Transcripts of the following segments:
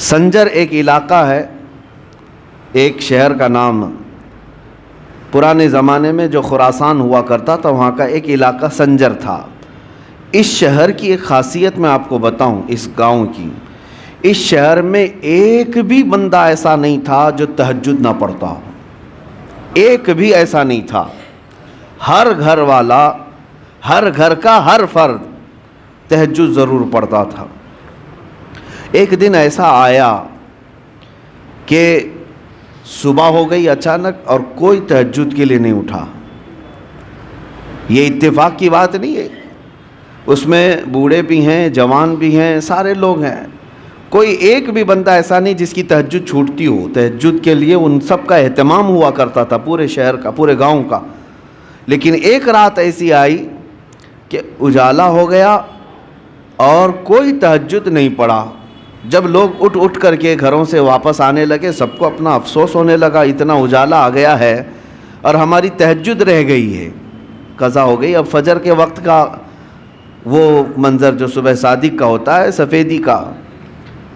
سنجر ایک علاقہ ہے، ایک شہر کا نام پرانے زمانے میں جو خراسان ہوا کرتا تھا وہاں کا ایک علاقہ سنجر تھا۔ اس شہر کی ایک خاصیت میں آپ کو بتاؤں، اس گاؤں کی، اس شہر میں ایک بھی بندہ ایسا نہیں تھا جو تہجد نہ پڑھتا ہو، ایک بھی ایسا نہیں تھا۔ ہر گھر والا، ہر گھر کا ہر فرد تہجد ضرور پڑھتا تھا۔ ایک دن ایسا آیا کہ صبح ہو گئی اچانک اور کوئی تہجد کے لیے نہیں اٹھا۔ یہ اتفاق کی بات نہیں ہے، اس میں بوڑھے بھی ہیں، جوان بھی ہیں، سارے لوگ ہیں، کوئی ایک بھی بندہ ایسا نہیں جس کی تہجد چھوٹتی ہو۔ تہجد کے لیے ان سب کا اہتمام ہوا کرتا تھا، پورے شہر کا، پورے گاؤں کا۔ لیکن ایک رات ایسی آئی کہ اجالا ہو گیا اور کوئی تہجد نہیں پڑھا۔ جب لوگ اٹھ کر کے گھروں سے واپس آنے لگے، سب کو اپنا افسوس ہونے لگا، اتنا اجالا آ گیا ہے اور ہماری تہجد رہ گئی ہے، قضا ہو گئی۔ اب فجر کے وقت کا وہ منظر جو صبح صادق کا ہوتا ہے، سفیدی کا،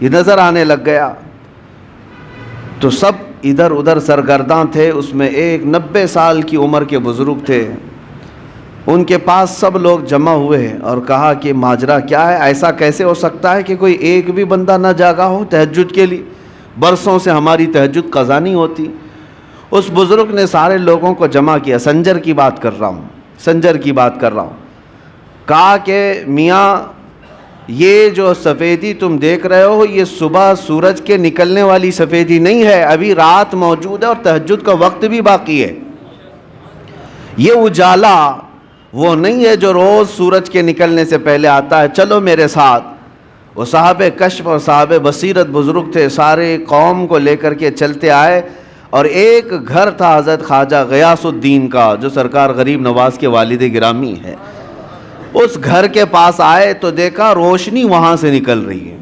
یہ نظر آنے لگ گیا۔ تو سب ادھر ادھر سرگرداں تھے، اس میں ایک 90 سال کی عمر کے بزرگ تھے، ان کے پاس سب لوگ جمع ہوئے اور کہا کہ ماجرا کیا ہے، ایسا کیسے ہو سکتا ہے کہ کوئی ایک بھی بندہ نہ جاگا ہو تہجد کے لیے؟ برسوں سے ہماری تہجد قضا نہیں ہوتی۔ اس بزرگ نے سارے لوگوں کو جمع کیا، سنجر کی بات کر رہا ہوں، سنجر کی بات کر رہا ہوں، کہا کہ میاں یہ جو سفیدی تم دیکھ رہے ہو یہ صبح سورج کے نکلنے والی سفیدی نہیں ہے، ابھی رات موجود ہے اور تہجد کا وقت بھی باقی ہے۔ یہ اجالا وہ نہیں ہے جو روز سورج کے نکلنے سے پہلے آتا ہے، چلو میرے ساتھ۔ وہ صاحب کشف اور صاحب بصیرت بزرگ تھے، سارے قوم کو لے کر کے چلتے آئے، اور ایک گھر تھا حضرت خواجہ غیاث الدین کا جو سرکار غریب نواز کے والد گرامی ہے۔ اس گھر کے پاس آئے تو دیکھا روشنی وہاں سے نکل رہی ہے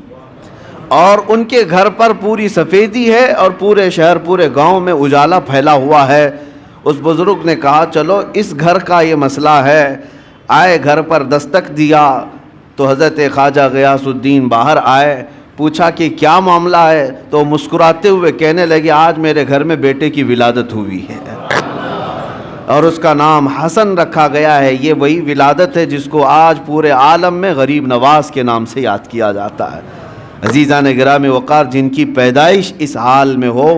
اور ان کے گھر پر پوری سفیدی ہے اور پورے شہر، پورے گاؤں میں اجالا پھیلا ہوا ہے۔ اس بزرگ نے کہا چلو اس گھر کا یہ مسئلہ ہے، آئے گھر پر دستک دیا تو حضرت خواجہ غیاث الدین باہر آئے، پوچھا کہ کیا معاملہ ہے، تو مسکراتے ہوئے کہنے لگے آج میرے گھر میں بیٹے کی ولادت ہوئی ہے اور اس کا نام حسن رکھا گیا ہے۔ یہ وہی ولادت ہے جس کو آج پورے عالم میں غریب نواز کے نام سے یاد کیا جاتا ہے۔ عزیزان گرامی وقار، جن کی پیدائش اس حال میں ہو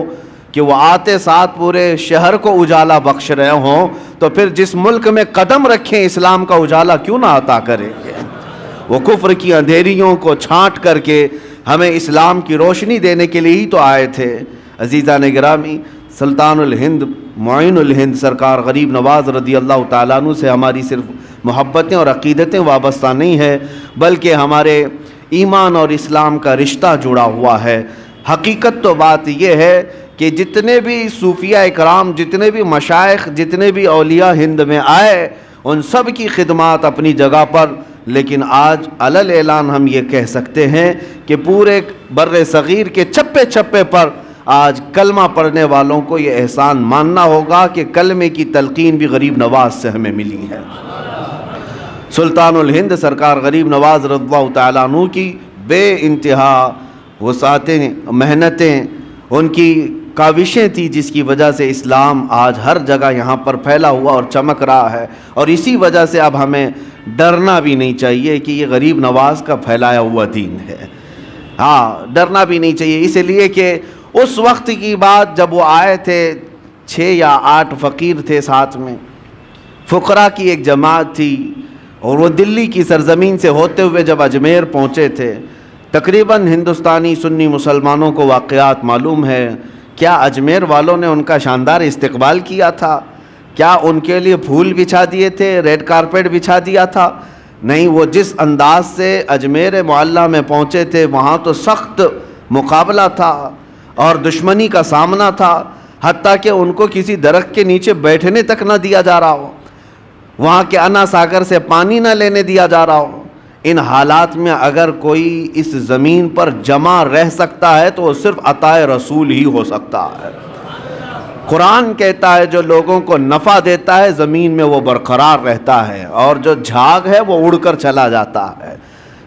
کہ وہ آتے ساتھ پورے شہر کو اجالا بخش رہے ہوں، تو پھر جس ملک میں قدم رکھیں اسلام کا اجالا کیوں نہ عطا کرے؟ وہ کفر کی اندھیریوں کو چھانٹ کر کے ہمیں اسلام کی روشنی دینے کے لیے ہی تو آئے تھے۔ عزیزان گرامی، سلطان الہند معین الہند سرکار غریب نواز رضی اللہ تعالیٰ عنہ سے ہماری صرف محبتیں اور عقیدتیں وابستہ نہیں ہے، بلکہ ہمارے ایمان اور اسلام کا رشتہ جڑا ہوا ہے۔ حقیقت تو بات یہ ہے کہ جتنے بھی صوفیہ اکرام، جتنے بھی مشائخ، جتنے بھی اولیاء ہند میں آئے، ان سب کی خدمات اپنی جگہ پر، لیکن آج علل اعلان ہم یہ کہہ سکتے ہیں کہ پورے بر صغیر کے چپے چپے پر آج کلمہ پڑھنے والوں کو یہ احسان ماننا ہوگا کہ کلمے کی تلقین بھی غریب نواز سے ہمیں ملی ہے۔ سلطان الہند سرکار غریب نواز رضی اللہ تعالیٰ عنہ کی بے انتہا وسعتیں، محنتیں، ان کی کاوشیں تھی جس کی وجہ سے اسلام آج ہر جگہ یہاں پر پھیلا ہوا اور چمک رہا ہے، اور اسی وجہ سے اب ہمیں ڈرنا بھی نہیں چاہیے کہ یہ غریب نواز کا پھیلایا ہوا دین ہے۔ ہاں، ڈرنا بھی نہیں چاہیے، اس لیے کہ اس وقت کی بات جب وہ آئے تھے 6 یا 8 فقیر تھے ساتھ میں، فقراء کی ایک جماعت تھی، اور وہ دلی کی سرزمین سے ہوتے ہوئے جب اجمیر پہنچے تھے، تقریباً ہندوستانی سنی مسلمانوں کو واقعات معلوم ہے، کیا اجمیر والوں نے ان کا شاندار استقبال کیا تھا؟ کیا ان کے لیے پھول بچھا دیے تھے، ریڈ کارپیٹ بچھا دیا تھا؟ نہیں، وہ جس انداز سے اجمیر معلیٰ میں پہنچے تھے وہاں تو سخت مقابلہ تھا اور دشمنی کا سامنا تھا، حتیٰ کہ ان کو کسی درخت کے نیچے بیٹھنے تک نہ دیا جا رہا ہو، وہاں کے انا ساگر سے پانی نہ لینے دیا جا رہا ہو۔ ان حالات میں اگر کوئی اس زمین پر جمع رہ سکتا ہے تو وہ صرف عطا رسول ہی ہو سکتا ہے۔ قرآن کہتا ہے جو لوگوں کو نفع دیتا ہے زمین میں وہ برقرار رہتا ہے، اور جو جھاگ ہے وہ اڑ کر چلا جاتا ہے۔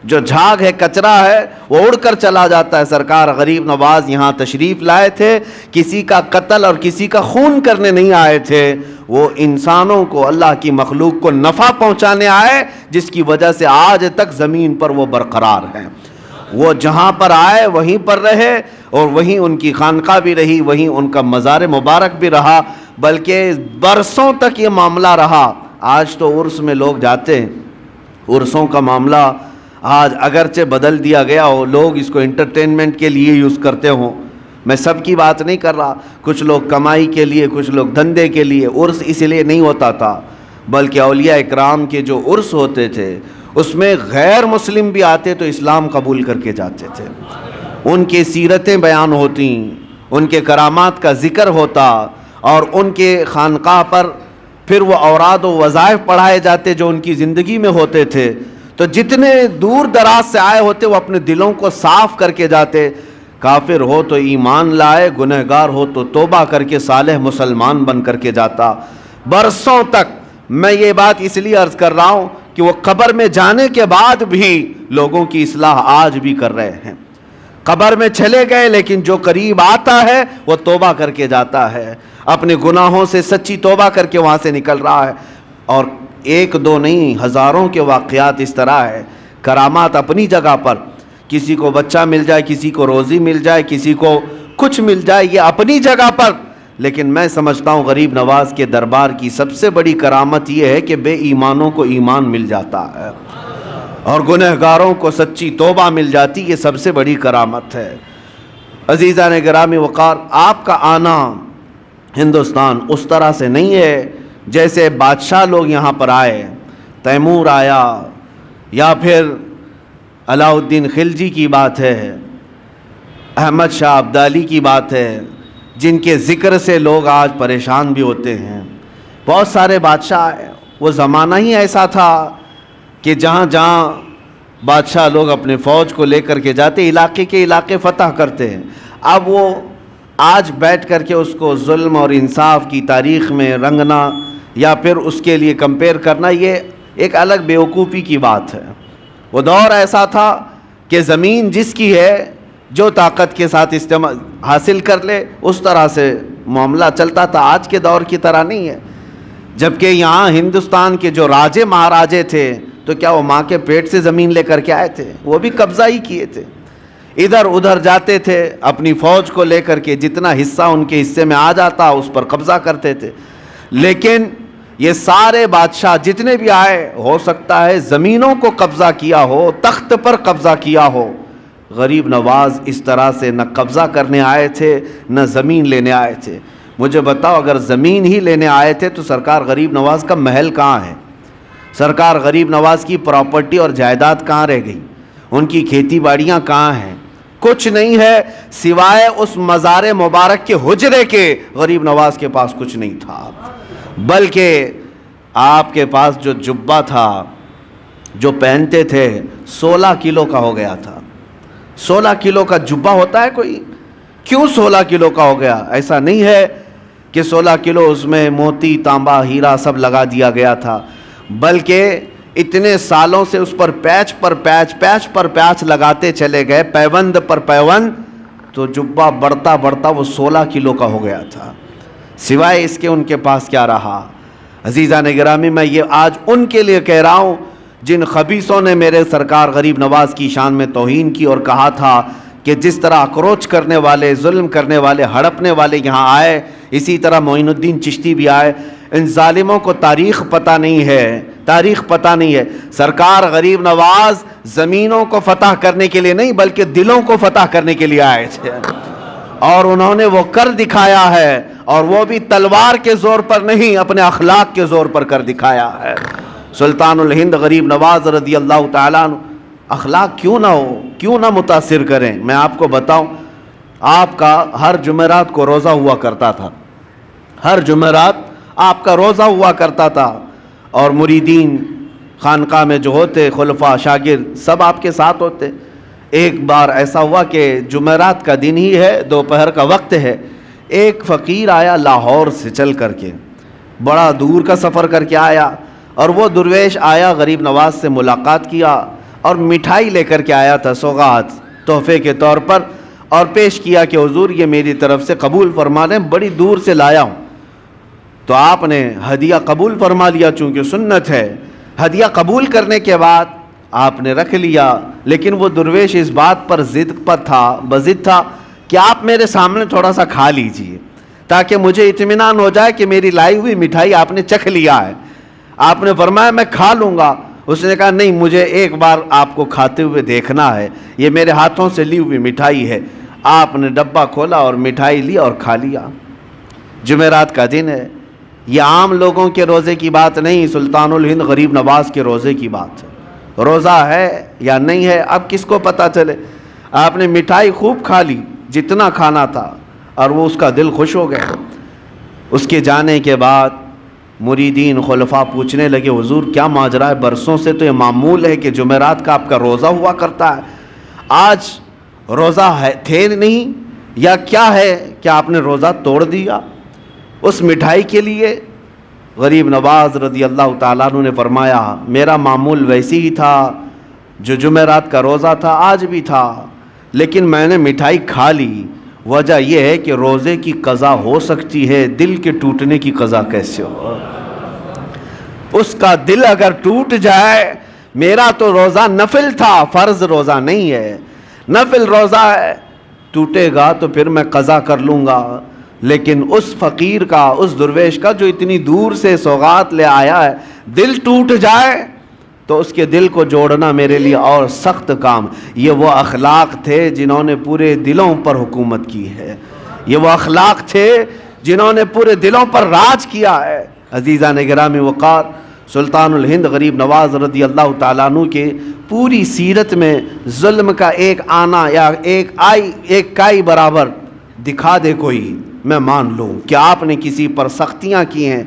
جو جھاگ ہے، کچرا ہے، وہ اڑ کر چلا جاتا ہے۔ سرکار غریب نواز یہاں تشریف لائے تھے، کسی کا قتل اور کسی کا خون کرنے نہیں آئے تھے، وہ انسانوں کو، اللہ کی مخلوق کو نفع پہنچانے آئے، جس کی وجہ سے آج تک زمین پر وہ برقرار ہیں۔ وہ جہاں پر آئے وہیں پر رہے، اور وہیں ان کی خانقاہ بھی رہی، وہیں ان کا مزار مبارک بھی رہا، بلکہ برسوں تک یہ معاملہ رہا۔ آج تو عرس میں لوگ جاتے ہیں، عرسوں کا معاملہ آج اگرچہ بدل دیا گیا ہو، لوگ اس کو انٹرٹینمنٹ کے لیے یوز کرتے ہوں، میں سب کی بات نہیں کر رہا، کچھ لوگ کمائی کے لیے، کچھ لوگ دھندے کے لیے۔ عرس اس لیے نہیں ہوتا تھا، بلکہ اولیاء اکرام کے جو عرس ہوتے تھے اس میں غیر مسلم بھی آتے تو اسلام قبول کر کے جاتے تھے، ان کی سیرتیں بیان ہوتی، ان کے کرامات کا ذکر ہوتا، اور ان کے خانقاہ پر پھر وہ اوراد و وظائف پڑھائے جاتے جو ان کی زندگی میں ہوتے تھے۔ تو جتنے دور دراز سے آئے ہوتے وہ اپنے دلوں کو صاف کر کے جاتے، کافر ہو تو ایمان لائے، گنہگار ہو تو توبہ کر کے صالح مسلمان بن کر کے جاتا۔ برسوں تک میں یہ بات اس لیے عرض کر رہا ہوں کہ وہ قبر میں جانے کے بعد بھی لوگوں کی اصلاح آج بھی کر رہے ہیں۔ قبر میں چلے گئے لیکن جو قریب آتا ہے وہ توبہ کر کے جاتا ہے، اپنے گناہوں سے سچی توبہ کر کے وہاں سے نکل رہا ہے۔ اور ایک دو نہیں، ہزاروں کے واقعات اس طرح ہے، کرامات اپنی جگہ پر، کسی کو بچہ مل جائے، کسی کو روزی مل جائے، کسی کو کچھ مل جائے، یہ اپنی جگہ پر۔ لیکن میں سمجھتا ہوں غریب نواز کے دربار کی سب سے بڑی کرامت یہ ہے کہ بے ایمانوں کو ایمان مل جاتا ہے اور گنہگاروں کو سچی توبہ مل جاتی، یہ سب سے بڑی کرامت ہے۔ عزیزان گرامی وقار، آپ کا آنا ہندوستان اس طرح سے نہیں ہے جیسے بادشاہ لوگ یہاں پر آئے، تیمور آیا یا پھر علاؤ الدین خلجی کی بات ہے، احمد شاہ ابدالی کی بات ہے، جن کے ذکر سے لوگ آج پریشان بھی ہوتے ہیں۔ بہت سارے بادشاہ آئے، وہ زمانہ ہی ایسا تھا کہ جہاں جہاں بادشاہ لوگ اپنے فوج کو لے کر کے جاتے، علاقے کے علاقے فتح کرتے ہیں۔ اب وہ آج بیٹھ کر کے اس کو ظلم اور انصاف کی تاریخ میں رنگنا یا پھر اس کے لیے کمپیئر کرنا، یہ ایک الگ بیوقوفی کی بات ہے۔ وہ دور ایسا تھا کہ زمین جس کی ہے، جو طاقت کے ساتھ استعمال حاصل کر لے، اس طرح سے معاملہ چلتا تھا، آج کے دور کی طرح نہیں ہے۔ جبکہ یہاں ہندوستان کے جو راجے مہاراجے تھے تو کیا وہ ماں کے پیٹ سے زمین لے کر کے آئے تھے؟ وہ بھی قبضہ ہی کیے تھے، ادھر ادھر جاتے تھے اپنی فوج کو لے کر کے، جتنا حصہ ان کے حصے میں آ جاتا اس پر قبضہ کرتے تھے۔ لیکن یہ سارے بادشاہ جتنے بھی آئے، ہو سکتا ہے زمینوں کو قبضہ کیا ہو، تخت پر قبضہ کیا ہو، غریب نواز اس طرح سے نہ قبضہ کرنے آئے تھے نہ زمین لینے آئے تھے۔ مجھے بتاؤ، اگر زمین ہی لینے آئے تھے تو سرکار غریب نواز کا محل کہاں ہے؟ سرکار غریب نواز کی پراپرٹی اور جائیداد کہاں رہ گئی؟ ان کی کھیتی باڑیاں کہاں ہیں؟ کچھ نہیں ہے سوائے اس مزار مبارک کے حجرے کے، غریب نواز کے پاس کچھ نہیں تھا۔ بلکہ آپ کے پاس جو جبہ تھا جو پہنتے تھے 16 کلو کا ہو گیا تھا۔ 16 کلو کا جبہ ہوتا ہے کوئی؟ کیوں 16 کلو کا ہو گیا؟ ایسا نہیں ہے کہ 16 کلو اس میں موتی تانبا ہیرا سب لگا دیا گیا تھا، بلکہ اتنے سالوں سے اس پر پیچ پر پیچ لگاتے چلے گئے، پیوند پر پیوند، تو جبہ بڑھتا بڑھتا وہ 16 کلو کا ہو گیا تھا۔ سوائے اس کے ان کے پاس کیا رہا؟ عزیزان گرامی، میں یہ آج ان کے لیے کہہ رہا ہوں جن خبیثوں نے میرے سرکار غریب نواز کی شان میں توہین کی اور کہا تھا کہ جس طرح اکروچ کرنے والے، ظلم کرنے والے، ہڑپنے والے یہاں آئے، اسی طرح معین الدین چشتی بھی آئے۔ ان ظالموں کو تاریخ پتہ نہیں ہے، تاریخ پتہ نہیں ہے۔ سرکار غریب نواز زمینوں کو فتح کرنے کے لیے نہیں بلکہ دلوں کو فتح کرنے کے لیے آئے تھے، اور انہوں نے وہ کر دکھایا ہے، اور وہ بھی تلوار کے زور پر نہیں، اپنے اخلاق کے زور پر کر دکھایا ہے۔ سلطان الہند غریب نواز رضی اللہ تعالیٰ عنہ اخلاق کیوں نہ ہو، کیوں نہ متاثر کریں؟ میں آپ کو بتاؤں، آپ کا ہر جمعرات کو روزہ ہوا کرتا تھا، ہر جمعرات آپ کا روزہ ہوا کرتا تھا، اور مریدین خانقاہ میں جو ہوتے، خلفاء شاگرد سب آپ کے ساتھ ہوتے۔ ایک بار ایسا ہوا کہ جمعرات کا دن ہی ہے، دوپہر کا وقت ہے، ایک فقیر آیا لاہور سے چل کر کے، بڑا دور کا سفر کر کے آیا، اور وہ درویش آیا، غریب نواز سے ملاقات کیا، اور مٹھائی لے کر کے آیا تھا سوغات تحفے کے طور پر، اور پیش کیا کہ حضور یہ میری طرف سے قبول فرما لیں، بڑی دور سے لایا ہوں۔ تو آپ نے ہدیہ قبول فرما لیا، چونکہ سنت ہے۔ ہدیہ قبول کرنے کے بعد آپ نے رکھ لیا، لیکن وہ درویش اس بات پر بضد تھا کہ آپ میرے سامنے تھوڑا سا کھا لیجئے تاکہ مجھے اطمینان ہو جائے کہ میری لائی ہوئی مٹھائی آپ نے چکھ لیا ہے۔ آپ نے فرمایا میں کھا لوں گا۔ اس نے کہا نہیں، مجھے ایک بار آپ کو کھاتے ہوئے دیکھنا ہے، یہ میرے ہاتھوں سے لی ہوئی مٹھائی ہے۔ آپ نے ڈبہ کھولا اور مٹھائی لی اور کھا لیا۔ جمعرات کا دن ہے، یہ عام لوگوں کے روزے کی بات نہیں، سلطان الہند غریب نواز کے روزے کی بات ہے۔ روزہ ہے یا نہیں ہے اب کس کو پتہ چلے۔ آپ نے مٹھائی خوب کھا لی، جتنا کھانا تھا، اور وہ اس کا دل خوش ہو گیا۔ اس کے جانے کے بعد مریدین خلفاء پوچھنے لگے حضور کیا ماجرا ہے؟ برسوں سے تو یہ معمول ہے کہ جمعرات کا آپ کا روزہ ہوا کرتا ہے، آج روزہ تھے نہیں یا کیا ہے کہ آپ نے روزہ توڑ دیا؟ اس مٹھائی کے لیے غریب نواز رضی اللہ تعالیٰ عنہ نے فرمایا میرا معمول ویسی ہی تھا، جو جمعرات کا روزہ تھا آج بھی تھا، لیکن میں نے مٹھائی کھا لی۔ وجہ یہ ہے کہ روزے کی قضا ہو سکتی ہے، دل کے ٹوٹنے کی قضا کیسے ہو؟ اس کا دل اگر ٹوٹ جائے، میرا تو روزہ نفل تھا، فرض روزہ نہیں ہے، نفل روزہ ہے، ٹوٹے گا تو پھر میں قضا کر لوں گا، لیکن اس فقیر کا، اس درویش کا جو اتنی دور سے سوغات لے آیا ہے، دل ٹوٹ جائے تو اس کے دل کو جوڑنا میرے لیے اور سخت کام۔ یہ وہ اخلاق تھے جنہوں نے پورے دلوں پر حکومت کی ہے، یہ وہ اخلاق تھے جنہوں نے پورے دلوں پر راج کیا ہے۔ عزیزان گرامی وقار، سلطان الہند غریب نواز رضی اللہ تعالیٰ عنہ کے پوری سیرت میں ظلم کا ایک آنا یا ایک کائی برابر دکھا دے کوئی، میں مان لوں کہ آپ نے کسی پر سختیاں کی ہیں،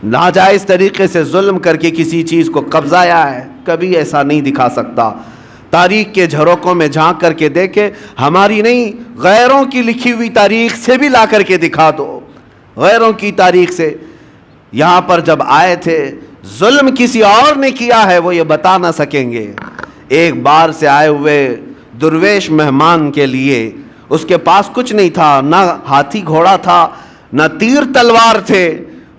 ناجائز طریقے سے ظلم کر کے کسی چیز کو قبضایا ہے، کبھی ایسا نہیں دکھا سکتا۔ تاریخ کے جھروکوں میں جھانک کر کے دیکھے، ہماری نہیں غیروں کی لکھی ہوئی تاریخ سے بھی لا کر کے دکھا دو، غیروں کی تاریخ سے۔ یہاں پر جب آئے تھے ظلم کسی اور نے کیا ہے وہ یہ بتا نہ سکیں گے۔ ایک بار سے آئے ہوئے درویش مہمان کے لیے اس کے پاس کچھ نہیں تھا، نہ ہاتھی گھوڑا تھا، نہ تیر تلوار تھے،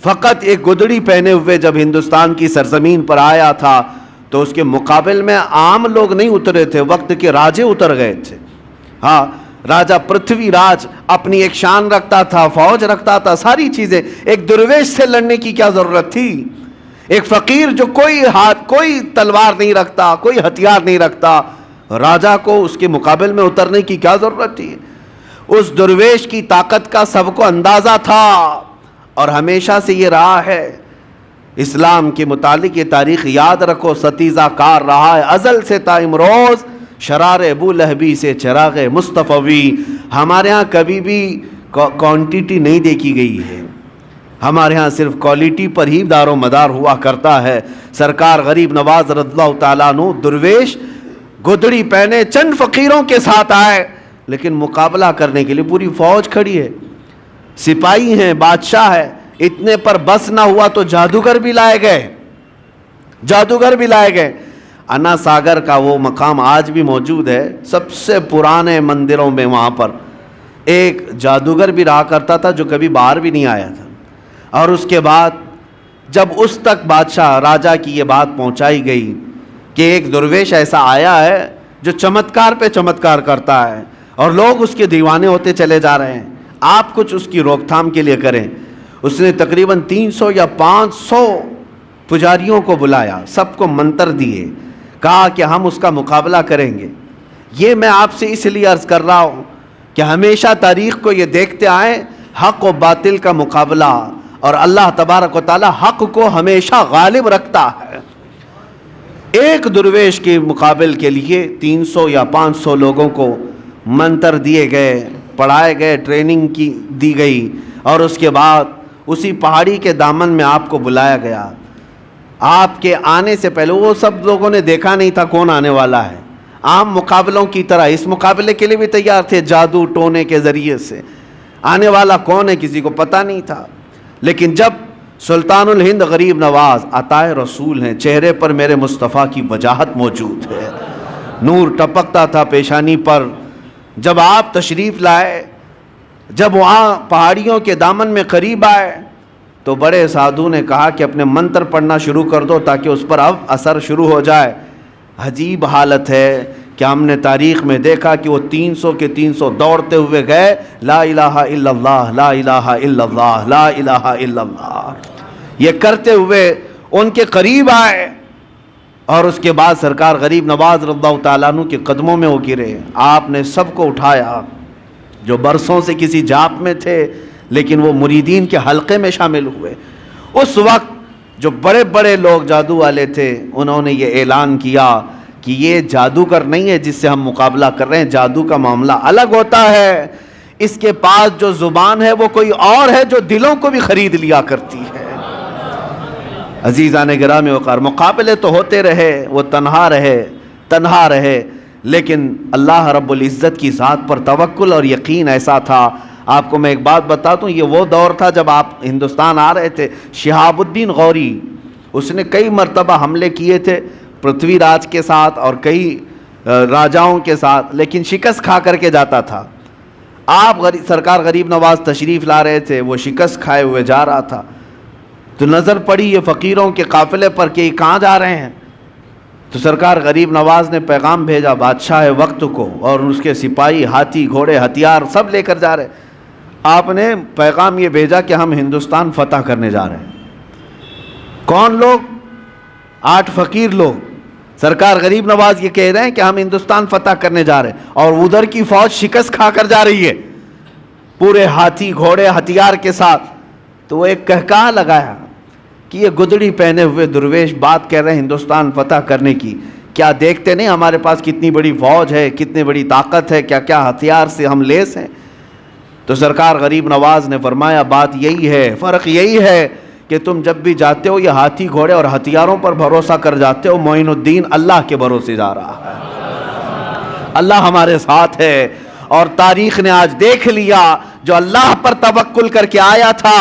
فقط ایک گدڑی پہنے ہوئے جب ہندوستان کی سرزمین پر آیا تھا تو اس کے مقابل میں عام لوگ نہیں اترے تھے، وقت کے راجے اتر گئے تھے۔ ہاں، راجہ پرتھوی راج اپنی ایک شان رکھتا تھا، فوج رکھتا تھا، ساری چیزیں، ایک درویش سے لڑنے کی کیا ضرورت تھی؟ ایک فقیر جو کوئی تلوار نہیں رکھتا، کوئی ہتھیار نہیں رکھتا، راجہ کو اس کے مقابل میں اترنے کی کیا ضرورت تھی؟ اس درویش کی طاقت کا سب کو اندازہ تھا، اور ہمیشہ سے یہ رہا ہے۔ اسلام کے متعلق یہ تاریخ یاد رکھو، ستیزہ کار رہا ہے ازل سے تا امروز، شرار ابو لہبی سے چراغ مصطفی۔ ہمارے ہاں کبھی بھی کوانٹیٹی نہیں دیکھی گئی ہے، ہمارے ہاں صرف کوالٹی پر ہی دار و مدار ہوا کرتا ہے۔ سرکار غریب نواز رضی اللہ تعالیٰ عنہ درویش گدڑی پہنے چند فقیروں کے ساتھ آئے، لیکن مقابلہ کرنے کے لیے پوری فوج کھڑی ہے، سپاہی ہیں، بادشاہ ہے۔ اتنے پر بس نہ ہوا تو جادوگر بھی لائے گئے۔ انا ساگر کا وہ مقام آج بھی موجود ہے، سب سے پرانے مندروں میں وہاں پر ایک جادوگر بھی رہا کرتا تھا جو کبھی باہر بھی نہیں آیا تھا۔ اور اس کے بعد جب اس تک بادشاہ راجہ کی یہ بات پہنچائی گئی کہ ایک درویش ایسا آیا ہے جو چمتکار پہ چمتکار کرتا ہے اور لوگ اس کے دیوانے ہوتے چلے جا رہے ہیں، آپ کچھ اس کی روک تھام کے لیے کریں۔ اس نے تقریباً 300 یا 500 پجاریوں کو بلایا، سب کو منتر دیے، کہا کہ ہم اس کا مقابلہ کریں گے۔ یہ میں آپ سے اس لیے عرض کر رہا ہوں کہ ہمیشہ تاریخ کو یہ دیکھتے آئیں، حق و باطل کا مقابلہ، اور اللہ تبارک و تعالی حق کو ہمیشہ غالب رکھتا ہے۔ ایک درویش کے مقابل کے لیے 300 یا 500 لوگوں کو منتر دیے گئے، پڑھائے گئے، ٹریننگ دی گئی، اور اس کے بعد اسی پہاڑی کے دامن میں آپ کو بلایا گیا۔ آپ کے آنے سے پہلے وہ سب لوگوں نے دیکھا نہیں تھا کون آنے والا ہے، عام مقابلوں کی طرح اس مقابلے کے لیے بھی تیار تھے، جادو ٹونے کے ذریعے سے آنے والا کون ہے کسی کو پتہ نہیں تھا۔ لیکن جب سلطان الہند غریب نواز عطائے رسول ہیں، چہرے پر میرے مصطفیٰ کی وجاہت موجود ہے، نور ٹپکتا تھا پیشانی پر جب آپ تشریف لائے۔ جب وہاں پہاڑیوں کے دامن میں قریب آئے تو بڑے سادھو نے کہا کہ اپنے منتر پڑھنا شروع کر دو تاکہ اس پر اب اثر شروع ہو جائے۔ عجیب حالت ہے کہ ہم نے تاریخ میں دیکھا کہ وہ 300 کے 300 دوڑتے ہوئے گئے، لا الہ الا اللہ، لا الہ الا اللہ، لا الہ الا اللہ، یہ کرتے ہوئے ان کے قریب آئے، اور اس کے بعد سرکار غریب نواز رضی اللہ تعالیٰ عنہ کے قدموں میں وہ گرے۔ آپ نے سب کو اٹھایا جو برسوں سے کسی جاپ میں تھے لیکن وہ مریدین کے حلقے میں شامل ہوئے۔ اس وقت جو بڑے بڑے لوگ جادو والے تھے انہوں نے یہ اعلان کیا کہ یہ جادوگر نہیں ہے جس سے ہم مقابلہ کر رہے ہیں، جادو کا معاملہ الگ ہوتا ہے، اس کے پاس جو زبان ہے وہ کوئی اور ہے جو دلوں کو بھی خرید لیا کرتی ہے۔ عزیزان گرامی وقار، مقابلے تو ہوتے رہے، وہ تنہا رہے، لیکن اللہ رب العزت کی ذات پر توکل اور یقین ایسا تھا۔ آپ کو میں ایک بات بتا دوں، یہ وہ دور تھا جب آپ ہندوستان آ رہے تھے۔ شہاب الدین غوری، اس نے کئی مرتبہ حملے کیے تھے پرتھوی راج کے ساتھ اور کئی راجاؤں کے ساتھ، لیکن شکست کھا کر کے جاتا تھا۔ آپ سرکار غریب نواز تشریف لا رہے تھے، وہ شکست کھائے ہوئے جا رہا تھا، تو نظر پڑی یہ فقیروں کے قافلے پر کہ یہ کہاں جا رہے ہیں۔ تو سرکار غریب نواز نے پیغام بھیجا بادشاہ وقت کو، اور اس کے سپاہی ہاتھی گھوڑے ہتھیار سب لے کر جا رہے۔ آپ نے پیغام یہ بھیجا کہ ہم ہندوستان فتح کرنے جا رہے ہیں۔ کون لوگ؟ 8 فقیر لوگ۔ سرکار غریب نواز یہ کہہ رہے ہیں کہ ہم ہندوستان فتح کرنے جا رہے ہیں، اور ادھر کی فوج شکست کھا کر جا رہی ہے پورے ہاتھی گھوڑے ہتھیار کے ساتھ۔ تو وہ ایک کہکہا لگایا کہ یہ گدڑی پہنے ہوئے درویش بات کہہ رہے ہیں ہندوستان فتح کرنے کی، کیا دیکھتے نہیں ہمارے پاس کتنی بڑی فوج ہے، کتنی بڑی طاقت ہے، کیا کیا ہتھیار سے ہم لیس ہیں۔ تو سرکار غریب نواز نے فرمایا بات یہی ہے، فرق یہی ہے کہ تم جب بھی جاتے ہو یہ ہاتھی گھوڑے اور ہتھیاروں پر بھروسہ کر جاتے ہو، معین الدین اللہ کے بھروسے جا رہا ہے، اللہ ہمارے ساتھ ہے۔ اور تاریخ نے آج دیکھ لیا جو اللہ پر توکل کر کے آیا تھا،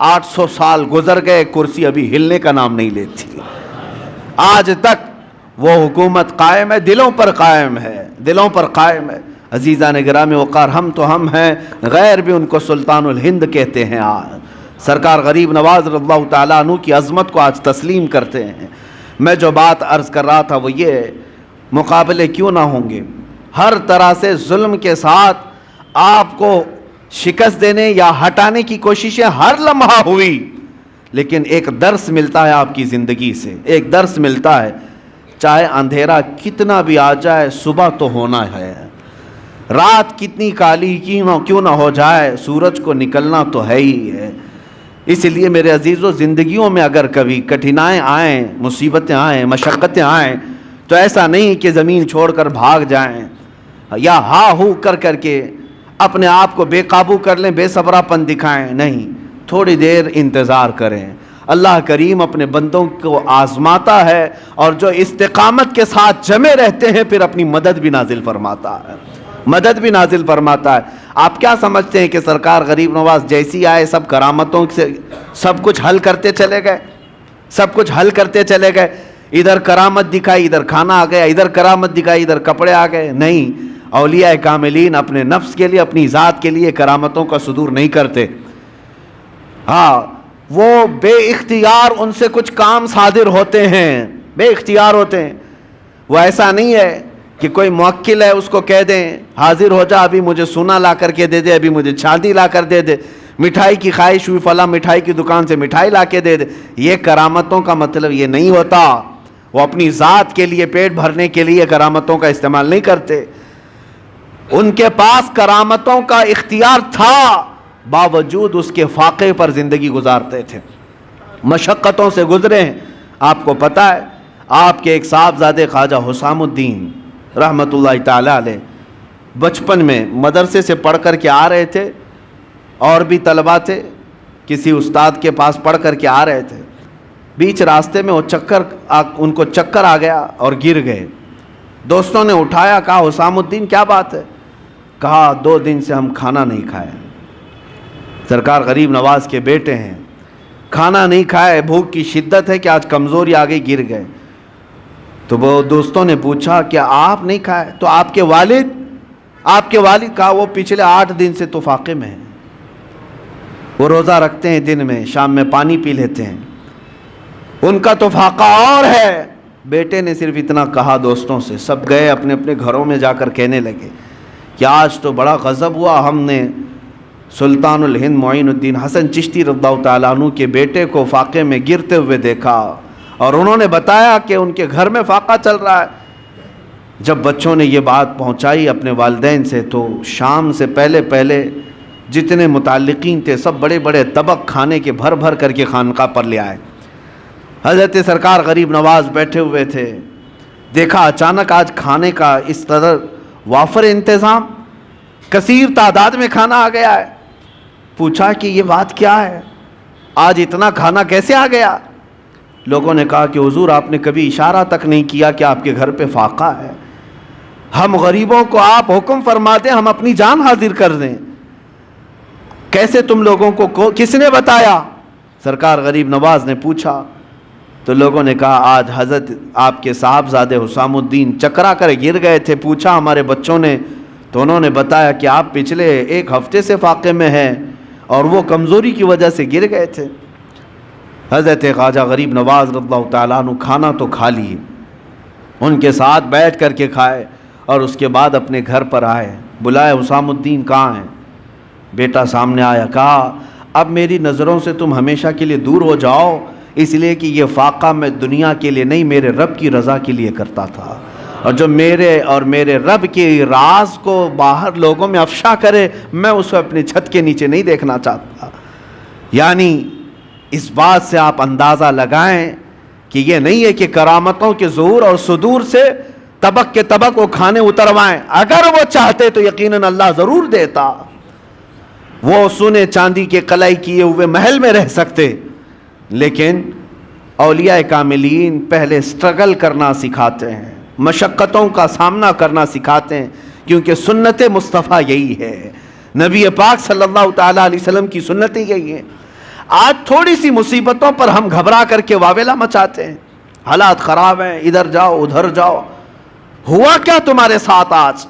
800 سال گزر گئے، کرسی ابھی ہلنے کا نام نہیں لیتی، آج تک وہ حکومت قائم ہے، دلوں پر قائم ہے، دلوں پر قائم ہے۔ عزیزان گرامی وقار، ہم تو ہم ہیں، غیر بھی ان کو سلطان الہند کہتے ہیں۔ آج سرکار غریب نواز رضی اللہ تعالیٰ عنہ کی عظمت کو آج تسلیم کرتے ہیں۔ میں جو بات عرض کر رہا تھا وہ یہ، مقابلے کیوں نہ ہوں گے، ہر طرح سے ظلم کے ساتھ آپ کو شکست دینے یا ہٹانے کی کوششیں ہر لمحہ ہوئی، لیکن ایک درس ملتا ہے آپ کی زندگی سے، ایک درس ملتا ہے، چاہے اندھیرا کتنا بھی آ جائے صبح تو ہونا ہے، رات کتنی کالی کیوں نہ ہو جائے سورج کو نکلنا تو ہے ہی ہے۔ اس لیے میرے عزیزو، زندگیوں میں اگر کبھی کٹھنائیں آئیں، مصیبتیں آئیں، مشقتیں آئیں، تو ایسا نہیں کہ زمین چھوڑ کر بھاگ جائیں یا ہا ہو کر کے اپنے آپ کو بے قابو کر لیں، بے صبرا پن دکھائیں، نہیں، تھوڑی دیر انتظار کریں۔ اللہ کریم اپنے بندوں کو آزماتا ہے، اور جو استقامت کے ساتھ جمے رہتے ہیں پھر اپنی مدد بھی نازل فرماتا ہے، مدد بھی نازل فرماتا ہے۔ آپ کیا سمجھتے ہیں کہ سرکار غریب نواز جیسی آئے سب کرامتوں سے سب کچھ حل کرتے چلے گئے، سب کچھ حل کرتے چلے گئے؟ ادھر کرامت دکھائی ادھر کھانا آ گیا، ادھر کرامت دکھائی ادھر کپڑے آ گئے؟ نہیں، اولیاء کاملین اپنے نفس کے لیے، اپنی ذات کے لیے کرامتوں کا صدور نہیں کرتے۔ ہاں، وہ بے اختیار ان سے کچھ کام صادر ہوتے ہیں، بے اختیار ہوتے ہیں۔ وہ ایسا نہیں ہے کہ کوئی موکل ہے اس کو کہہ دیں حاضر ہو جا، ابھی مجھے سونا لا کر کے دے دے، ابھی مجھے چاندی لا کر دے دے، مٹھائی کی خواہش ہوئی فلاں مٹھائی کی دکان سے مٹھائی لا کے دے دے۔ یہ کرامتوں کا مطلب یہ نہیں ہوتا، وہ اپنی ذات کے لیے، پیٹ بھرنے کے لیے کرامتوں کا استعمال نہیں کرتے۔ ان کے پاس کرامتوں کا اختیار تھا، باوجود اس کے فاقے پر زندگی گزارتے تھے، مشقتوں سے گزرے ہیں۔ آپ کو پتہ ہے آپ کے ایک صاحبزادے خواجہ حسام الدین رحمۃ اللہ تعالی علیہ بچپن میں مدرسے سے پڑھ کر کے آ رہے تھے، اور بھی طلبہ تھے، کسی استاد کے پاس پڑھ کر کے آ رہے تھے، بیچ راستے میں ان کو چکر آ گیا اور گر گئے۔ دوستوں نے اٹھایا، کہا حسام الدین کیا بات ہے؟ کہا 2 دن سے ہم کھانا نہیں کھائے۔ سرکار غریب نواز کے بیٹے ہیں، کھانا نہیں کھائے, بھوک کی شدت ہے کہ آج کمزوری آ گئی, گر گئے. تو وہ دوستوں نے پوچھا کہ آپ نہیں کھائے؟ تو آپ کے والد کہا وہ پچھلے 8 دن سے تو فاقے میں ہیں, وہ روزہ رکھتے ہیں, دن میں شام میں پانی پی لیتے ہیں, ان کا تو فاقہ اور ہے. بیٹے نے صرف اتنا کہا دوستوں سے, سب گئے اپنے اپنے گھروں میں جا کر کہنے لگے کہ آج تو بڑا غضب ہوا, ہم نے سلطان الہند معین الدین حسن چشتی رضی اللہ تعالیٰ عنہ کے بیٹے کو فاقے میں گرتے ہوئے دیکھا, اور انہوں نے بتایا کہ ان کے گھر میں فاقہ چل رہا ہے. جب بچوں نے یہ بات پہنچائی اپنے والدین سے, تو شام سے پہلے جتنے متعلقین تھے سب بڑے بڑے طبق کھانے کے بھر بھر کر کے خانقاہ پر لے آئے. حضرت سرکار غریب نواز بیٹھے ہوئے تھے, دیکھا اچانک آج کھانے کا اس قدر وافر انتظام, کثیر تعداد میں کھانا آ گیا ہے. پوچھا کہ یہ بات کیا ہے, آج اتنا کھانا کیسے آ گیا؟ لوگوں نے کہا کہ حضور آپ نے کبھی اشارہ تک نہیں کیا کہ آپ کے گھر پہ فاقہ ہے, ہم غریبوں کو آپ حکم فرما دیں ہم اپنی جان حاضر کر دیں, کیسے تم لوگوں کو کس نے بتایا؟ سرکار غریب نواز نے پوچھا. تو لوگوں نے کہا آج حضرت آپ کے صاحبزادے حسام الدین چکرا کر گر گئے تھے, پوچھا ہمارے بچوں نے, تو انہوں نے بتایا کہ آپ پچھلے 1 ہفتے سے فاقے میں ہیں اور وہ کمزوری کی وجہ سے گر گئے تھے. حضرت خواجہ غریب نواز رضی اللہ تعالیٰ عنہ کھانا تو کھا لیے, ان کے ساتھ بیٹھ کر کے کھائے, اور اس کے بعد اپنے گھر پر آئے. بلائے حسام الدین کہاں ہیں؟ بیٹا سامنے آیا, کہا اب میری نظروں سے تم ہمیشہ کے لیے دور ہو جاؤ, اس لیے کہ یہ فاقہ میں دنیا کے لیے نہیں میرے رب کی رضا کے لیے کرتا تھا, اور جو میرے رب کے راز کو باہر لوگوں میں افشا کرے میں اس کو اپنی چھت کے نیچے نہیں دیکھنا چاہتا. یعنی اس بات سے آپ اندازہ لگائیں کہ یہ نہیں ہے کہ کرامتوں کے ظہور اور صدور سے طبق کے طبق وہ کھانے اتروائیں, اگر وہ چاہتے تو یقیناً اللہ ضرور دیتا. وہ سونے چاندی کے قلعے کیے ہوئے محل میں رہ سکتے, لیکن اولیاء کاملین پہلے سٹرگل کرنا سکھاتے ہیں, مشقتوں کا سامنا کرنا سکھاتے ہیں, کیونکہ سنت مصطفیٰ یہی ہے, نبی پاک صلی اللہ تعالیٰ علیہ وسلم کی سنتیں یہی ہیں. آج تھوڑی سی مصیبتوں پر ہم گھبرا کر کے واویلا مچاتے ہیں, حالات خراب ہیں, ادھر جاؤ ادھر جاؤ. ہوا کیا تمہارے ساتھ آج؟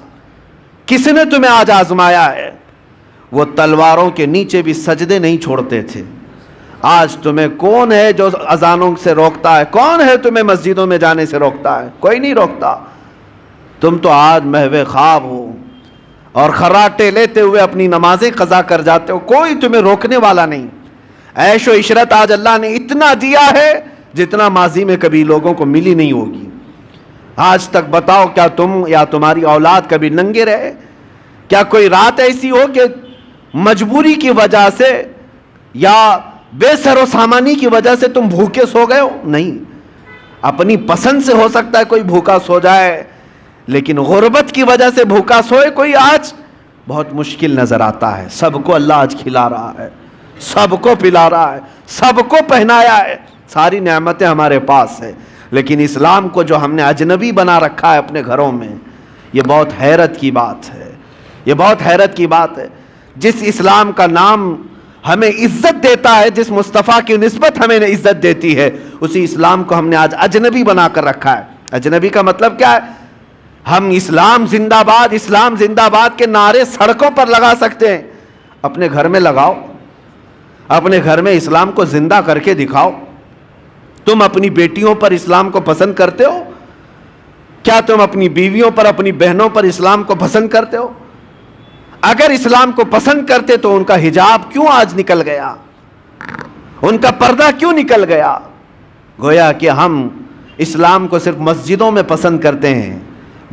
کس نے تمہیں آج آزمایا ہے؟ وہ تلواروں کے نیچے بھی سجدے نہیں چھوڑتے تھے. آج تمہیں کون ہے جو اذانوں سے روکتا ہے؟ کون ہے تمہیں مسجدوں میں جانے سے روکتا ہے؟ کوئی نہیں روکتا. تم تو آج محو خواب ہو اور خراٹے لیتے ہوئے اپنی نمازیں قضا کر جاتے ہو, کوئی تمہیں روکنے والا نہیں. عیش و عشرت آج اللہ نے اتنا دیا ہے جتنا ماضی میں کبھی لوگوں کو ملی نہیں ہوگی. آج تک بتاؤ کیا تم یا تمہاری اولاد کبھی ننگے رہے؟ کیا کوئی رات ایسی ہو کہ مجبوری کی وجہ سے یا بے سر و سامانی کی وجہ سے تم بھوکے سو گئے ہو؟ نہیں. اپنی پسند سے ہو سکتا ہے کوئی بھوکا سو جائے, لیکن غربت کی وجہ سے بھوکا سوئے کوئی آج بہت مشکل نظر آتا ہے. سب کو اللہ آج کھلا رہا ہے, سب کو پلا رہا ہے, سب کو پہنایا ہے, ساری نعمتیں ہمارے پاس ہیں, لیکن اسلام کو جو ہم نے اجنبی بنا رکھا ہے اپنے گھروں میں, یہ بہت حیرت کی بات ہے. یہ بہت حیرت کی بات ہے. جس اسلام کا نام ہمیں عزت دیتا ہے, جس مصطفیٰ کی نسبت ہمیں عزت دیتی ہے, اسی اسلام کو ہم نے آج اجنبی بنا کر رکھا ہے. اجنبی کا مطلب کیا ہے؟ ہم اسلام زندہ باد کے نعرے سڑکوں پر لگا سکتے ہیں, اپنے گھر میں لگاؤ, اپنے گھر میں اسلام کو زندہ کر کے دکھاؤ. تم اپنی بیٹیوں پر اسلام کو پسند کرتے ہو؟ کیا تم اپنی بیویوں پر, اپنی بہنوں پر اسلام کو پسند کرتے ہو؟ اگر اسلام کو پسند کرتے تو ان کا حجاب کیوں آج نکل گیا؟ ان کا پردہ کیوں نکل گیا؟ گویا کہ ہم اسلام کو صرف مسجدوں میں پسند کرتے ہیں.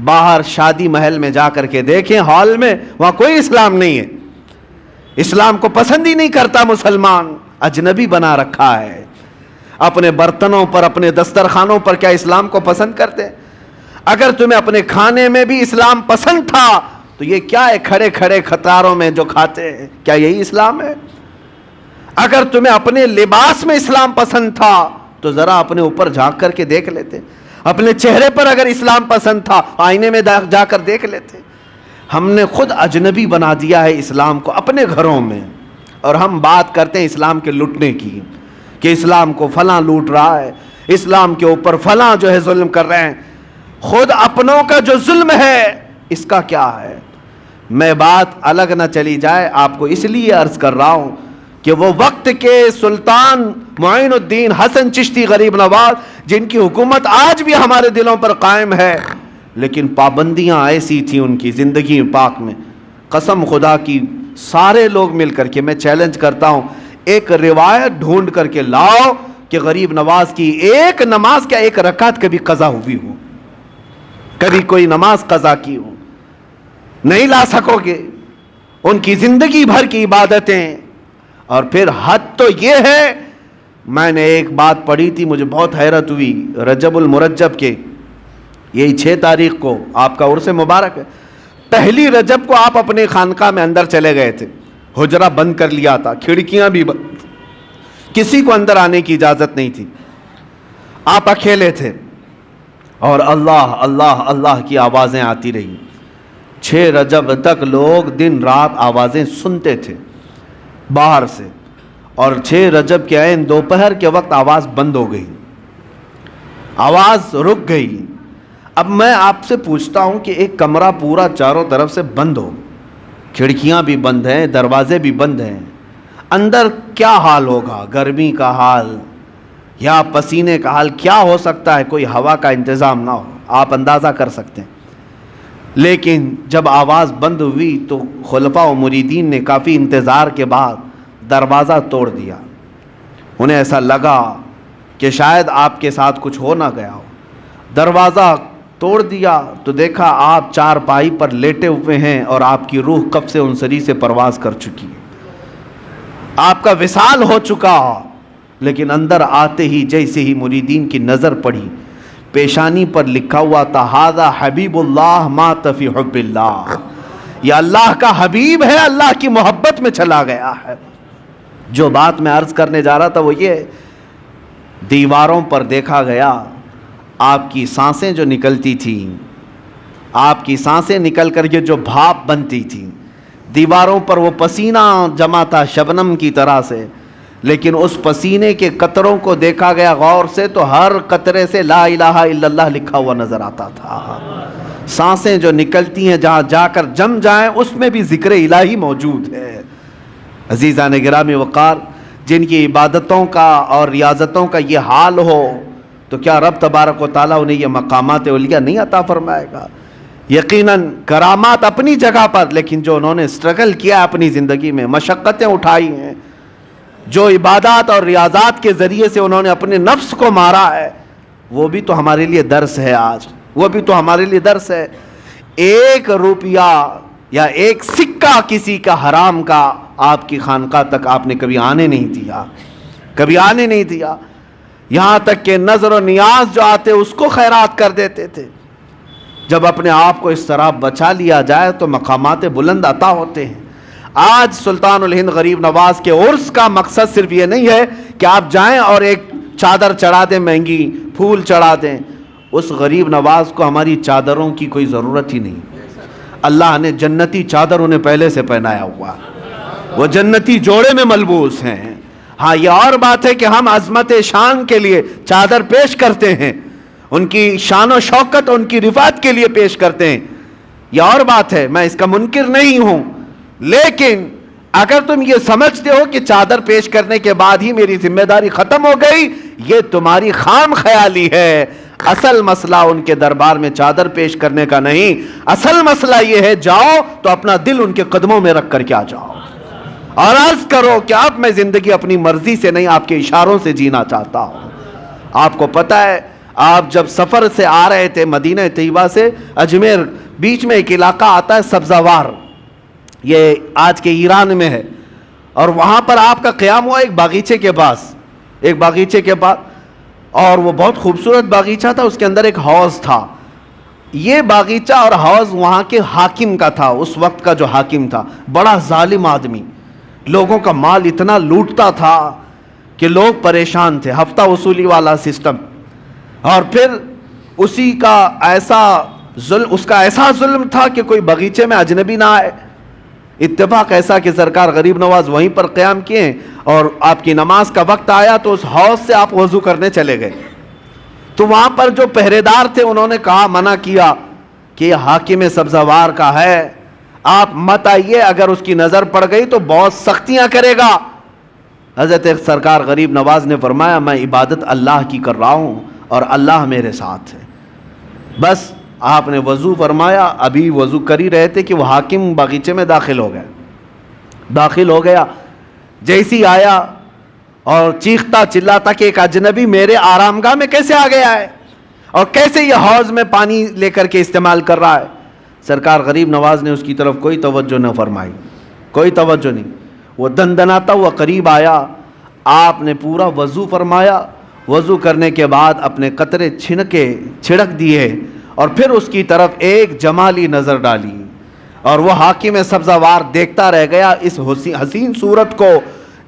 باہر شادی محل میں جا کر کے دیکھیں, ہال میں, وہاں کوئی اسلام نہیں ہے. اسلام کو پسند ہی نہیں کرتا مسلمان, اجنبی بنا رکھا ہے. اپنے برتنوں پر, اپنے دسترخوانوں پر کیا اسلام کو پسند کرتے؟ اگر تمہیں اپنے کھانے میں بھی اسلام پسند تھا تو یہ کیا ہے کھڑے کھڑے قطاروں میں جو کھاتے ہیں, کیا یہی اسلام ہے؟ اگر تمہیں اپنے لباس میں اسلام پسند تھا تو ذرا اپنے اوپر جھانک کر کے دیکھ لیتے. اپنے چہرے پر اگر اسلام پسند تھا آئینے میں جا کر دیکھ لیتے. ہم نے خود اجنبی بنا دیا ہے اسلام کو اپنے گھروں میں, اور ہم بات کرتے ہیں اسلام کے لٹنے کی. کہ اسلام کو فلاں لوٹ رہا ہے، اسلام کے اوپر فلاں جو ہے ظلم کر رہے ہیں، خود اپنوں کا جو ظلم ہے اس کا کیا ہے؟ میں بات الگ نہ چلی جائے، آپ کو اس لیے عرض کر رہا ہوں کہ وہ وقت کے سلطان معین الدین حسن چشتی غریب نواز، جن کی حکومت آج بھی ہمارے دلوں پر قائم ہے، لیکن پابندیاں ایسی تھیں ان کی زندگی پاک میں، قسم خدا کی سارے لوگ مل کر کے، میں چیلنج کرتا ہوں، ایک روایت ڈھونڈ کر کے لاؤ کہ غریب نواز کی ایک نماز کا ایک رکعت کبھی قضا ہوئی ہو، کبھی کوئی نماز قضا کی ہو، نہیں لا سکو گے۔ ان کی زندگی بھر کی عبادتیں، اور پھر حد تو یہ ہے، میں نے ایک بات پڑھی تھی مجھے بہت حیرت ہوئی، رجب المرجب کے یہی 6 تاریخ کو آپ کا عرس مبارک ہے، پہلی رجب کو آپ اپنے خانقاہ میں اندر چلے گئے تھے، حجرہ بند کر لیا تھا، کھڑکیاں بھی بند، کسی کو اندر آنے کی اجازت نہیں تھی، آپ اکیلے تھے، اور اللہ اللہ اللہ کی آوازیں آتی رہی۔ 6 رجب تک لوگ دن رات آوازیں سنتے تھے باہر سے، اور 6 رجب کے عین دوپہر کے وقت آواز بند ہو گئی، آواز رک گئی۔ اب میں آپ سے پوچھتا ہوں کہ ایک کمرہ پورا چاروں طرف سے بند ہو، کھڑکیاں بھی بند ہیں، دروازے بھی بند ہیں، اندر کیا حال ہوگا؟ گرمی کا حال یا پسینے کا حال کیا ہو سکتا ہے؟ کوئی ہوا کا انتظام نہ ہو، آپ اندازہ کر سکتے ہیں۔ لیکن جب آواز بند ہوئی تو خلفاء و مریدین نے کافی انتظار کے بعد دروازہ توڑ دیا، انہیں ایسا لگا کہ شاید آپ کے ساتھ کچھ ہو نہ گیا ہو، دروازہ توڑ دیا تو دیکھا آپ چارپائی پر لیٹے ہوئے ہیں، اور آپ کی روح کب سے انصری سے پرواز کر چکی ہے، آپ کا وصال ہو چکا۔ لیکن اندر آتے ہی جیسے ہی مریدین کی نظر پڑی، پیشانی پر لکھا ہوا تھا ھذا حبیب اللہ مات فی حب اللہ، یہ اللہ کا حبیب ہے، اللہ کی محبت میں چلا گیا ہے۔ جو بات میں عرض کرنے جا رہا تھا وہ یہ، دیواروں پر دیکھا گیا آپ کی سانسیں جو نکلتی تھیں، آپ کی سانسیں نکل کر کے جو بھاپ بنتی تھی، دیواروں پر وہ پسینہ جمع تھا شبنم کی طرح سے، لیکن اس پسینے کے قطروں کو دیکھا گیا غور سے تو ہر قطرے سے لا الہ الا اللہ لکھا ہوا نظر آتا تھا۔ سانسیں جو نکلتی ہیں جہاں جا کر جم جائیں اس میں بھی ذکر الہی موجود ہے۔ عزیزان گرامی وقار، جن کی عبادتوں کا اور ریاضتوں کا یہ حال ہو تو کیا رب تبارک و تعالیٰ انہیں یہ مقامات علیہ نہیں عطا فرمائے گا؟ یقیناً کرامات اپنی جگہ پر، لیکن جو انہوں نے سٹرگل کیا اپنی زندگی میں، مشقتیں اٹھائی ہیں، جو عبادات اور ریاضات کے ذریعے سے انہوں نے اپنے نفس کو مارا ہے، وہ بھی تو ہمارے لیے درس ہے آج، وہ بھی تو ہمارے لیے درس ہے۔ 1 روپیہ یا 1 سکہ کسی کا حرام کا آپ کی خانقاہ تک آپ نے کبھی آنے نہیں دیا، کبھی آنے نہیں دیا، یہاں تک کہ نظر و نیاز جو آتے اس کو خیرات کر دیتے تھے۔ جب اپنے آپ کو اس طرح بچا لیا جائے تو مقامات بلند عطا ہوتے ہیں۔ آج سلطان الہند غریب نواز کے عرس کا مقصد صرف یہ نہیں ہے کہ آپ جائیں اور ایک چادر چڑھا دیں، مہنگی پھول چڑھا دیں، اس غریب نواز کو ہماری چادروں کی کوئی ضرورت ہی نہیں، اللہ نے جنتی چادر انہیں پہلے سے پہنایا ہوا، وہ جنتی جوڑے میں ملبوس ہیں۔ ہاں یہ اور بات ہے کہ ہم عظمت شان کے لیے چادر پیش کرتے ہیں، ان کی شان و شوکت ان کی رفعت کے لیے پیش کرتے ہیں، یہ اور بات ہے، میں اس کا منکر نہیں ہوں، لیکن اگر تم یہ سمجھتے ہو کہ چادر پیش کرنے کے بعد ہی میری ذمہ داری ختم ہو گئی، یہ تمہاری خام خیالی ہے۔ اصل مسئلہ ان کے دربار میں چادر پیش کرنے کا نہیں، اصل مسئلہ یہ ہے جاؤ تو اپنا دل ان کے قدموں میں رکھ کر کے آ جاؤ اور عرض کرو کہ اب میں زندگی اپنی مرضی سے نہیں، آپ کے اشاروں سے جینا چاہتا ہوں۔ آپ کو پتہ ہے آپ جب سفر سے آ رہے تھے مدینہ طیبہ سے اجمیر، بیچ میں ایک علاقہ آتا ہے سبزوار، یہ آج کے ایران میں ہے، اور وہاں پر آپ کا قیام ہوا ایک باغیچے کے پاس، اور وہ بہت خوبصورت باغیچہ تھا، اس کے اندر ایک حوض تھا۔ یہ باغیچہ اور حوض وہاں کے حاکم کا تھا، اس وقت کا جو حاکم تھا، بڑا ظالم آدمی، لوگوں کا مال اتنا لوٹتا تھا کہ لوگ پریشان تھے، ہفتہ وصولی والا سسٹم، اور پھر اسی کا ایسا ظلم، اس کا ایسا ظلم تھا کہ کوئی باغیچے میں اجنبی نہ آئے، اتفاق ایسا کہ سرکار غریب نواز وہیں پر قیام کیے اور آپ کی نماز کا وقت آیا تو اس حوض سے آپ وضو کرنے چلے گئے. تو وہاں پر جو پہرے دار تھے انہوں نے کہا، منع کیا کہ یہ حاکم سبزوار کا ہے، آپ مت آئیے، اگر اس کی نظر پڑ گئی تو بہت سختیاں کرے گا. حضرت سرکار غریب نواز نے فرمایا، میں عبادت اللہ کی کر رہا ہوں اور اللہ میرے ساتھ ہے. بس آپ نے وضو فرمایا، ابھی وضو کر ہی رہے تھے کہ وہ حاکم باغیچے میں داخل ہو گیا. جیسی آیا اور چیختا چلاتا کہ ایک اجنبی میرے آرام گاہ میں کیسے آ گیا ہے اور کیسے یہ حوض میں پانی لے کر کے استعمال کر رہا ہے. سرکار غریب نواز نے اس کی طرف کوئی توجہ نہ فرمائی، کوئی توجہ نہیں. وہ دندناتا ہوا قریب آیا، آپ نے پورا وضو فرمایا. وضو کرنے کے بعد اپنے قطرے چھڑک دیے اور پھر اس کی طرف ایک جمالی نظر ڈالی اور وہ حاکم سبزوار دیکھتا رہ گیا اس حسین صورت کو.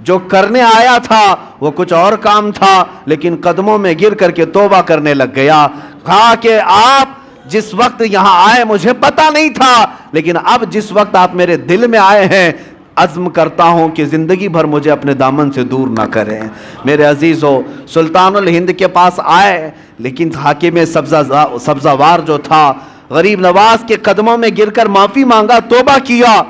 جو کرنے آیا تھا وہ کچھ اور کام تھا، لیکن قدموں میں گر کر کے توبہ کرنے لگ گیا. کہا کہ آپ جس وقت یہاں آئے مجھے پتا نہیں تھا، لیکن اب جس وقت آپ میرے دل میں آئے ہیں عزم کرتا ہوں کہ زندگی بھر مجھے اپنے دامن سے دور نہ کریں. میرے عزیزو، سلطان الہند کے پاس آئے، لیکن حاکم سبزوار جو تھا غریب نواز کے قدموں میں گر کر معافی مانگا، توبہ کیا.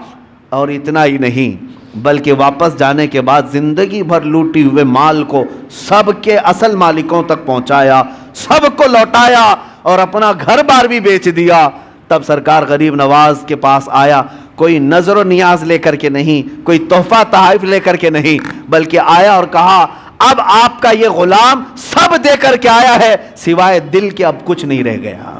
اور اتنا ہی نہیں بلکہ واپس جانے کے بعد زندگی بھر لوٹی ہوئے مال کو سب کے اصل مالکوں تک پہنچایا، سب کو لوٹایا اور اپنا گھر بار بھی بیچ دیا. تب سرکار غریب نواز کے پاس آیا، کوئی نظر و نیاز لے کر کے نہیں، کوئی تحفہ تحائف لے کر کے نہیں، بلکہ آیا اور کہا اب آپ کا یہ غلام سب دے کر کے آیا ہے، سوائے دل کے اب کچھ نہیں رہ گیا،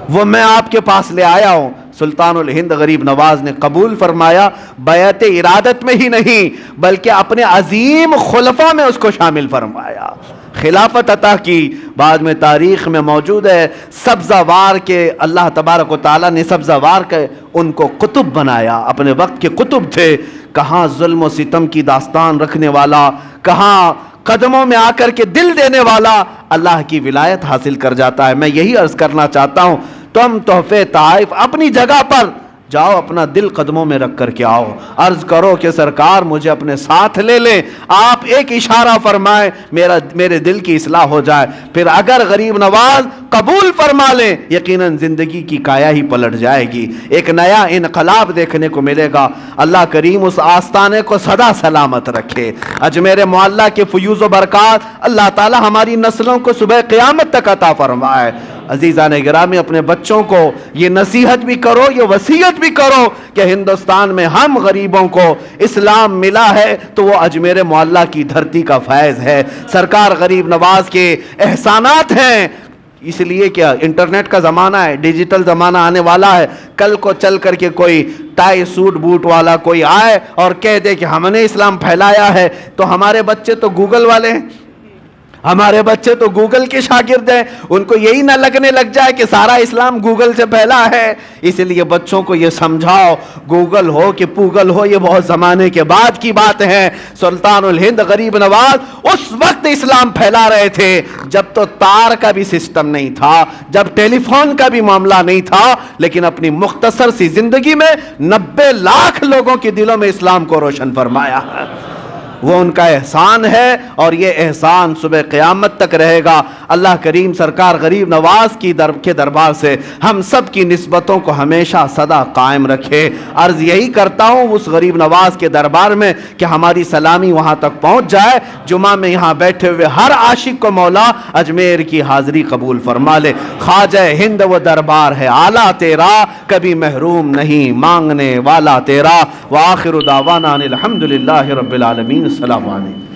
وہ میں آپ کے پاس لے آیا ہوں. سلطان الہند غریب نواز نے قبول فرمایا، بیعت ارادت میں ہی نہیں بلکہ اپنے عظیم خلفاء میں اس کو شامل فرمایا، خلافت عطا کی. بعد میں تاریخ میں موجود ہے سبزوار کے اللہ تبارک و تعالیٰ نے سبزوار کے ان کو قطب بنایا، اپنے وقت کے قطب تھے. کہاں ظلم و ستم کی داستان رکھنے والا، کہاں قدموں میں آ کر کے دل دینے والا اللہ کی ولایت حاصل کر جاتا ہے. میں یہی عرض کرنا چاہتا ہوں، تم تحفے تحائف اپنی جگہ پر جاؤ، اپنا دل قدموں میں رکھ کر کے آؤ، عرض کرو کہ سرکار مجھے اپنے ساتھ لے لیں، آپ ایک اشارہ فرمائیں میرے دل کی اصلاح ہو جائے. پھر اگر غریب نواز قبول فرما لیں یقیناً زندگی کی کایا ہی پلٹ جائے گی، ایک نیا انقلاب دیکھنے کو ملے گا. اللہ کریم اس آستانے کو سدا سلامت رکھے. اجمیر معلیٰ کے فیوز و برکات اللہ تعالی ہماری نسلوں کو صبح قیامت تک عطا فرمائے. عزیزان گرامی، اپنے بچوں کو یہ نصیحت بھی کرو، یہ وصیت بھی کرو کہ ہندوستان میں ہم غریبوں کو اسلام ملا ہے تو وہ اجمیر معلیٰ کی دھرتی کا فیض ہے، سرکار غریب نواز کے احسانات ہیں. اس لیے کیا انٹرنیٹ کا زمانہ ہے، ڈیجیٹل زمانہ آنے والا ہے. کل کو چل کر کے کوئی ٹائی سوٹ بوٹ والا کوئی آئے اور کہہ دے کہ ہم نے اسلام پھیلایا ہے، تو ہمارے بچے تو گوگل والے ہیں، ہمارے بچے تو گوگل کے شاگرد ہیں، ان کو یہی نہ لگنے لگ جائے کہ سارا اسلام گوگل سے پھیلا ہے. اس لیے بچوں کو یہ سمجھاؤ، گوگل ہو کہ پوگل ہو یہ بہت زمانے کے بعد کی بات ہے. سلطان الہند غریب نواز اس وقت اسلام پھیلا رہے تھے جب تو تار کا بھی سسٹم نہیں تھا، جب ٹیلی فون کا بھی معاملہ نہیں تھا، لیکن اپنی مختصر سی زندگی میں 90 لاکھ لوگوں کے دلوں میں اسلام کو روشن فرمایا. وہ ان کا احسان ہے اور یہ احسان صبح قیامت تک رہے گا. اللہ کریم سرکار غریب نواز کے دربار سے ہم سب کی نسبتوں کو ہمیشہ صدا قائم رکھے. عرض یہی کرتا ہوں اس غریب نواز کے دربار میں کہ ہماری سلامی وہاں تک پہنچ جائے. جمعہ میں یہاں بیٹھے ہوئے ہر عاشق کو مولا اجمیر کی حاضری قبول فرما لے. خواجہ ہند وہ دربار ہے اعلیٰ تیرا، کبھی محروم نہیں مانگنے والا تیرا. وآخر دعوانا الحمدللہ رب العالمین. السلام علیکم.